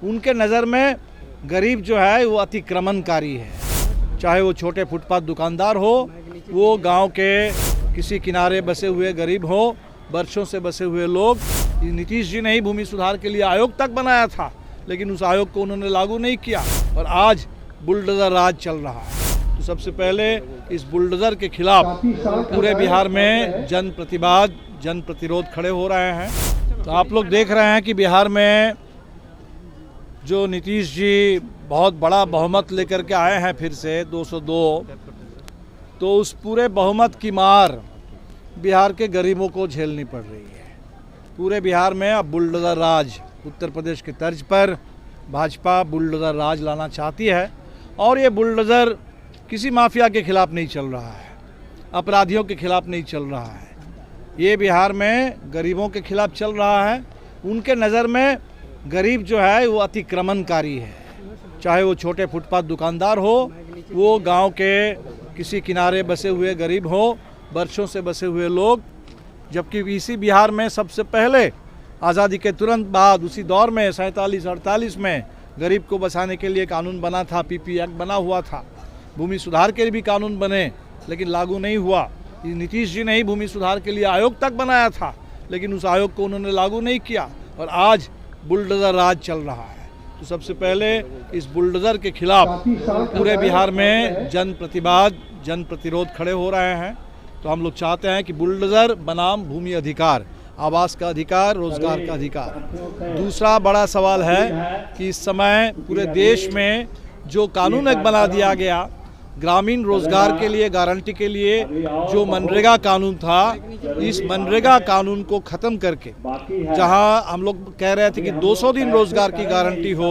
उनके नज़र में गरीब जो है वो अतिक्रमणकारी है। चाहे वो छोटे फुटपाथ दुकानदार हो, वो गांव के किसी किनारे बसे हुए गरीब हो, वर्षों से बसे हुए लोग। नीतीश जी ने ही भूमि सुधार के लिए आयोग तक बनाया था, लेकिन उस आयोग को उन्होंने लागू नहीं किया और आज बुलडोजर राज चल रहा है। तो सबसे पहले इस बुलडोजर के खिलाफ पूरे बिहार में जन प्रतिरोध खड़े हो रहे हैं। तो आप लोग देख रहे हैं कि बिहार में जो नीतीश जी बहुत बड़ा बहुमत लेकर के आए हैं फिर से 202, तो उस पूरे बहुमत की मार बिहार के गरीबों को झेलनी पड़ रही है। पूरे बिहार में अब बुलडोजर राज, उत्तर प्रदेश के तर्ज पर भाजपा बुलडोजर राज लाना चाहती है। और ये बुलडोजर किसी माफिया के खिलाफ नहीं चल रहा है, अपराधियों के खिलाफ नहीं चल रहा है, ये बिहार में गरीबों के खिलाफ चल रहा है। उनके नज़र में गरीब जो है वो अतिक्रमणकारी है। चाहे वो छोटे फुटपाथ दुकानदार हो, वो गांव के किसी किनारे बसे हुए गरीब हो, वर्षों से बसे हुए लोग। जबकि इसी बिहार में सबसे पहले आज़ादी के तुरंत बाद उसी दौर में 47-48 में गरीब को बचाने के लिए कानून बना था, पीपी एक्ट बना हुआ था। भूमि सुधार के लिए भी कानून बने, लेकिन लागू नहीं हुआ। नीतीश जी ने ही भूमि सुधार के लिए आयोग तक बनाया था, लेकिन उस आयोग को उन्होंने लागू नहीं किया और आज बुलडोजर राज चल रहा है। तो सबसे पहले इस बुलडोजर के खिलाफ पूरे बिहार में जन प्रतिरोध खड़े हो रहे हैं। तो हम लोग चाहते हैं कि बुलडोजर बनाम भूमि अधिकार, आवास का अधिकार, रोजगार का अधिकार। दूसरा बड़ा सवाल है कि इस समय पूरे देश में जो कानून एक बना दिया गया ग्रामीण रोजगार के लिए, गारंटी के लिए, जो मनरेगा कानून था, इस मनरेगा कानून को ख़त्म करके जहां हम लोग कह रहे थे कि 200 दिन रोजगार की गारंटी हो,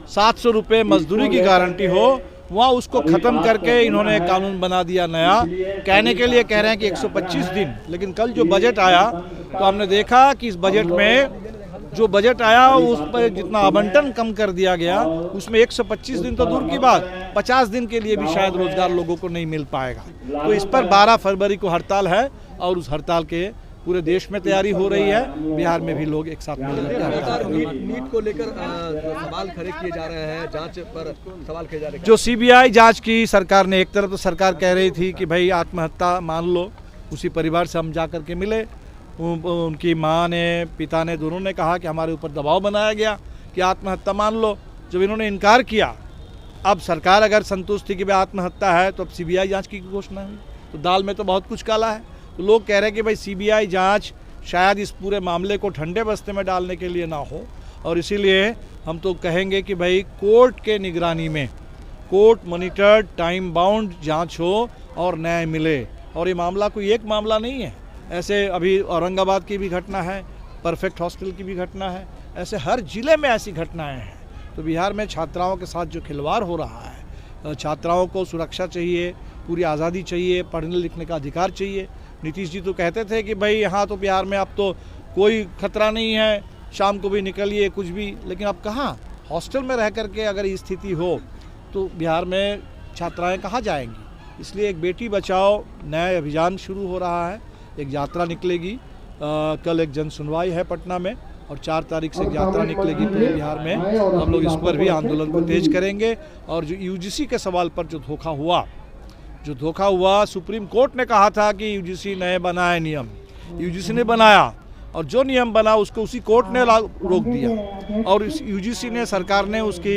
700 रुपये मजदूरी की गारंटी हो, वहाँ उसको ख़त्म करके इन्होंने एक कानून बना दिया नया। कहने के लिए कह रहे हैं कि 125 दिन, लेकिन कल जो बजट आया तो हमने देखा कि इस बजट में जो बजट आया उस पर जितना आवंटन कम कर दिया गया, उसमें 125 दिन तो दूर की बात, 50 दिन के लिए भी शायद रोजगार लोगों को नहीं मिल पाएगा। तो इस पर 12 फरवरी को हड़ताल है और उस हड़ताल के पूरे देश में तैयारी हो रही है। बिहार में भी लोग एक साथ मिलकर नीट को लेकर सवाल खड़े किए जा रहे हैं, जांच पर सवाल किए जा रहे हैं। जो सीबीआई जांच की सरकार ने, एक तरफ तो सरकार कह रही थी कि भाई आत्महत्या मान लो, उसी परिवार से हम जा कर के मिले, उनकी माँ ने, पिता ने, दोनों ने कहा कि हमारे ऊपर दबाव बनाया गया कि आत्महत्या मान लो। जब इन्होंने इनकार किया, अब सरकार अगर संतुष्ट थी कि भाई आत्महत्या है, तो अब सीबीआई जांच की घोषणा हुई। तो दाल में तो बहुत कुछ काला है। तो लोग कह रहे हैं कि भाई सीबीआई जांच शायद इस पूरे मामले को ठंडे बस्ते में डालने के लिए ना हो, और इसीलिए हम तो कहेंगे कि भाई कोर्ट के निगरानी में, कोर्ट मॉनिटर्ड टाइम बाउंड जांच हो और न्याय मिले। और ये मामला कोई एक मामला नहीं है, ऐसे अभी औरंगाबाद की भी घटना है, परफेक्ट हॉस्टल की भी घटना है, ऐसे हर जिले में ऐसी घटनाएं हैं। तो बिहार में छात्राओं के साथ जो खिलवाड़ हो रहा है, छात्राओं को सुरक्षा चाहिए, पूरी आज़ादी चाहिए, पढ़ने लिखने का अधिकार चाहिए। नीतीश जी तो कहते थे कि भाई यहाँ तो बिहार में अब तो कोई खतरा नहीं है, शाम को भी निकलिए कुछ भी, लेकिन अब कहाँ, हॉस्टल में रह करके अगर ये स्थिति हो तो बिहार में छात्राएँ कहाँ जाएंगी। इसलिए एक बेटी बचाओ नया अभियान शुरू हो रहा है, एक यात्रा निकलेगी। कल एक जन सुनवाई है पटना में और 4 तारीख से एक यात्रा निकलेगी पूरे बिहार में। हम लोग इस पर भी आंदोलन को तेज करेंगे। और जो यूजीसी के सवाल पर जो धोखा हुआ, सुप्रीम कोर्ट ने कहा था कि यूजीसी नए बनाए नियम, यूजीसी ने बनाया और जो नियम बना उसको उसी कोर्ट ने रोक दिया और इस यूजीसी ने, सरकार ने उसकी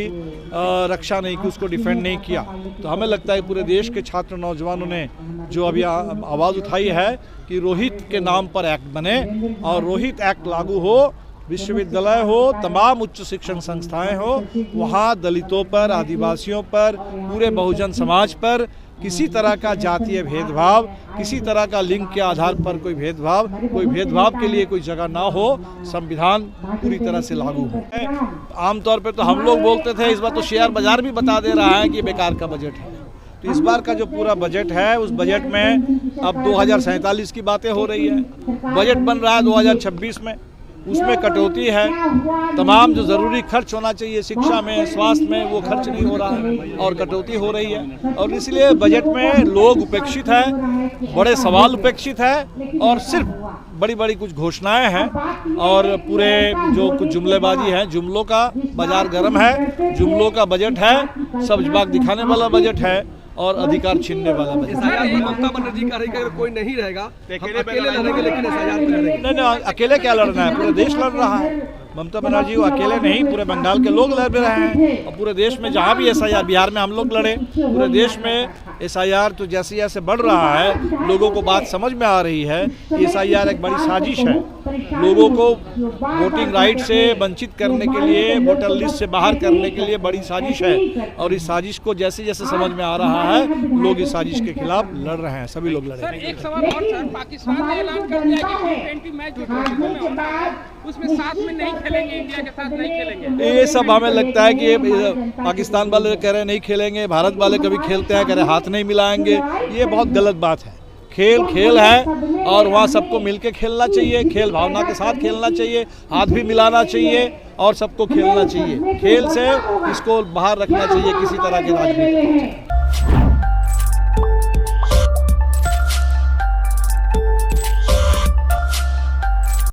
रक्षा नहीं की, उसको डिफेंड नहीं किया। तो हमें लगता है पूरे देश के छात्र नौजवानों ने जो अभी आवाज़ उठाई है कि रोहित के नाम पर एक्ट बने और रोहित एक्ट लागू हो, विश्वविद्यालय हो, तमाम उच्च शिक्षण संस्थाएं हो, वहाँ दलितों पर, आदिवासियों पर, पूरे बहुजन समाज पर किसी तरह का जातीय भेदभाव, किसी तरह का लिंग के आधार पर कोई भेदभाव के लिए कोई जगह ना हो, संविधान पूरी तरह से लागू हो। आमतौर पे तो हम लोग बोलते थे, इस बार तो शेयर बाजार भी बता दे रहा है कि बेकार का बजट है। तो इस बार का जो पूरा बजट है, उस बजट में अब 2047 की बातें हो रही है, बजट बन रहा है 2026 में, उसमें कटौती है। तमाम जो ज़रूरी खर्च होना चाहिए शिक्षा में, स्वास्थ्य में, वो खर्च नहीं हो रहा है और कटौती हो रही है। और इसलिए बजट में लोग उपेक्षित हैं, बड़े सवाल उपेक्षित है और सिर्फ बड़ी बड़ी कुछ घोषणाएं हैं और पूरे जो कुछ जुमलेबाजी है, जुमलों का बाजार गर्म है, जुमलों का बजट है, सब्ज बाग दिखाने वाला बजट है और अधिकार छीनने वाला बजट। SIR ममता बनर्जी कह रही है कि अगर कोई नहीं रहेगा हम अकेले लड़ेंगे, लेकिन SIR पे लड़ेंगे। नहीं, अकेले क्या लड़ना है, पूरे देश लड़ रहा है। ममता बनर्जी वो अकेले नहीं, पूरे बंगाल के लोग लड़ रहे हैं और पूरे देश में जहाँ भी SIR, बिहार में हम लोग लड़े, पूरे देश में SIR तो जैसे जैसे बढ़ रहा है लोगों को बात समझ में आ रही है कि SIR एक बड़ी साजिश है, लोगों को वोटिंग राइट से वंचित करने के लिए, वोटर लिस्ट से बाहर करने के लिए बड़ी साजिश है और इस साजिश को जैसे जैसे समझ में आ रहा है लोग इस साजिश के खिलाफ लड़ रहे हैं, सभी लोग लड़ रहे हैं। सर एक सवाल और सर, पाकिस्तान ने ऐलान कर दिया कि T20 मैच जो टोरंटो में होना है उसमें साथ में नहीं खेलेंगे, इंडिया के साथ नहीं खेलेंगे। ये सब हमें लगता है कि ये पाकिस्तान वाले कह रहे हैं नहीं खेलेंगे, भारत वाले कभी खेलते हैं कह रहे हाथ नहीं मिलाएंगे, ये बहुत गलत बात है। खेल खेल है और वहाँ सबको मिलके खेलना चाहिए, खेल भावना के साथ खेलना चाहिए, हाथ भी मिलाना चाहिए और सबको खेलना चाहिए। खेल से इसको बाहर रखना चाहिए किसी तरह की राजनीति।